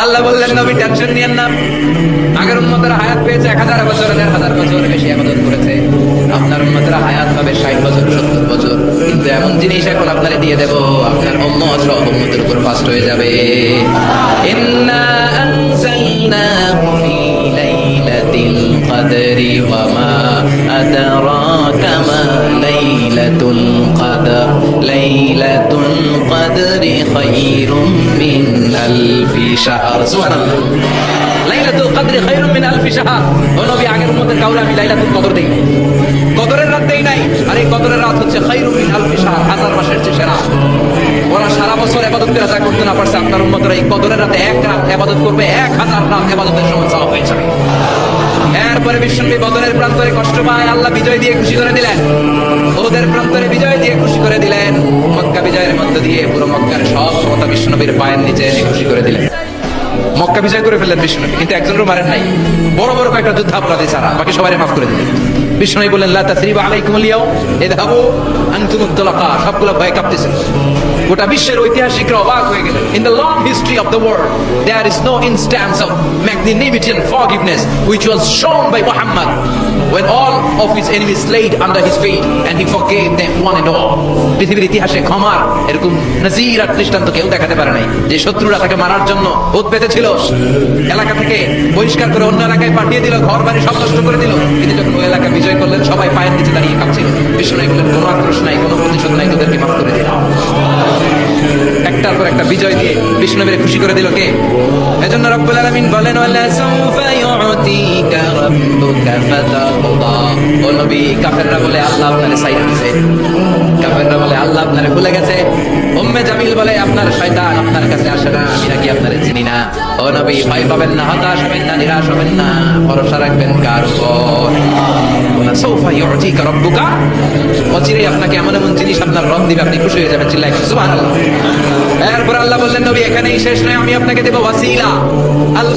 আল্লাহ বললেন নবী টেনশন নিয়েন না, আগের উম্মতেরা হায়াত পেয়েছে 1000 বছর, 1000 বছর বেশি ইবাদত করেছে। আপনার উম্মতেরা হায়াত পাবে 60 বছর 70 বছর, কিন্তু এমন জিনিস এখন আপনারে দিয়ে দেব, আপনার উম্মত সব উম্মতের উপর ফাস্ট হয়ে যাবে। ইন্না আনজালনাহু ফি লাইলাতিল কদরি ওয়া মা আদরাকা মা লাইলাতুল কদর লাইলাতুল কদরি খায়রুম মিন আলফি শাহর। সুবহানাল্লাহ। লাইলাতুল কদরি খায়রুম মিন আলফি শাহর। ও নবী, আগের উম্মতের কাউরে আমি লাইলাতুল কদর দেই নাই, কদরের রাত দেই নাই। আর এই কদরের রাত হচ্ছে খায়রুম মিন আলফি শাহর, 1000 মাসের চেয়ে সেরা। ওরা সারা বছর ইবাদতের রাত করতে না পারছে, আপনার উম্মতরা এই কদরের রাতে এক রাত ইবাদত করবে, 1000 রাত ইবাদতের সময় সওয়াব হয়ে যাবে। এরপরে বিশ্বনবী বদরের প্রান্তরে কষ্ট পায়, আল্লাহ বিজয় দিয়ে খুশি করে দিলেন। ওদের প্রান্তরে বিজয় দিয়ে খুশি করে দিলেন। মক্কা বিজয়ের মধ্য দিয়ে পুরো মক্কার সব ক্ষমতা বিশ্বনবীর পায়ের নিচে এনে খুশি করে দিলেন। মক্কা বিজয় করে ফেললেন বিশ্বনবী, কিন্তু একজনেরও মারেন নাই, বড় বড় কয়েকটা যুদ্ধাপরাধী ছাড়া বাকি সবাই মাফ করে দিলেন। বিশ্বনবী বললেন লা তাসরিবা আলাইকুমুল ইয়াউম ইযহাবু আনতুমুত তুলাকা। সবগুলো ভয়ে কাঁপতেছেন। গোটা বিশ্বের ঐতিহাসিকরা অবাক হয়ে গেলেন। In the long history of the world there is no instance of magnanimity and forgiveness which was shown by Muhammad when all of his enemies laid under his feet and he forgave them one and all. পৃথিবীর ইতিহাসে ক্ষমার এরকম নজির আর দৃষ্টান্ত কেউ দেখাতে পারে নাই। যে শত্রুরা তাকে মারার জন্য ওত পেতেছিল, এলাকা থেকে বহিষ্কার করে অন্য এলাকায় পাঠিয়ে দিল, ঘর বাড়ি সব নষ্ট করে দিল, কিন্তু যখন ওই এলাকা বিজয় করলেন সবাই পায়ের নিচে দাঁড়িয়ে কাঁপছিল। বিশ্বনবী বললেন কোনো আক্রোশ নাই, কোনো প্রতিশোধ নাই, তোদেরকে মাফ করে দিলাম। একটার পর একটা বিজয় দিয়ে বিশ্বনবীরে খুশি করে দিল কে? এজন্য রব্বুল আলামিন বলেন ওয়ালা সাউফা ইউতিকা রাব্বুকা ফাতারদা। ও নবী, কাফেররা বলে আল্লাহ আপনারে ছাইড়া দিয়েছে, কাফেররা বলে আল্লাহ আপনারে ভুলে গেছে। উম্মে জামিল বলে আপনার শয়তান আপনার কাছে আসে না, আমি নাকি আপনারে চিনি না। ও নবী, ভয় পাবেন না, হতাশ হবেন না, নিরাশ হবেন না, ভরসা রাখবেন কার উপর? ওয়ালা সাউফা ইউতিকা রাব্বুকা। অচিরেই আপনাকে এমন এমন জিনিস আপনার রব দিবে, আপনি খুশি হয়ে যাবেন। চিল্লায় সুবহানাল্লাহ। এরপর আল্লাহ বললেন নবী, এখানেই শেষ নয়, আমি আপনাকে দেব ওয়াসিলা। আল্লাহ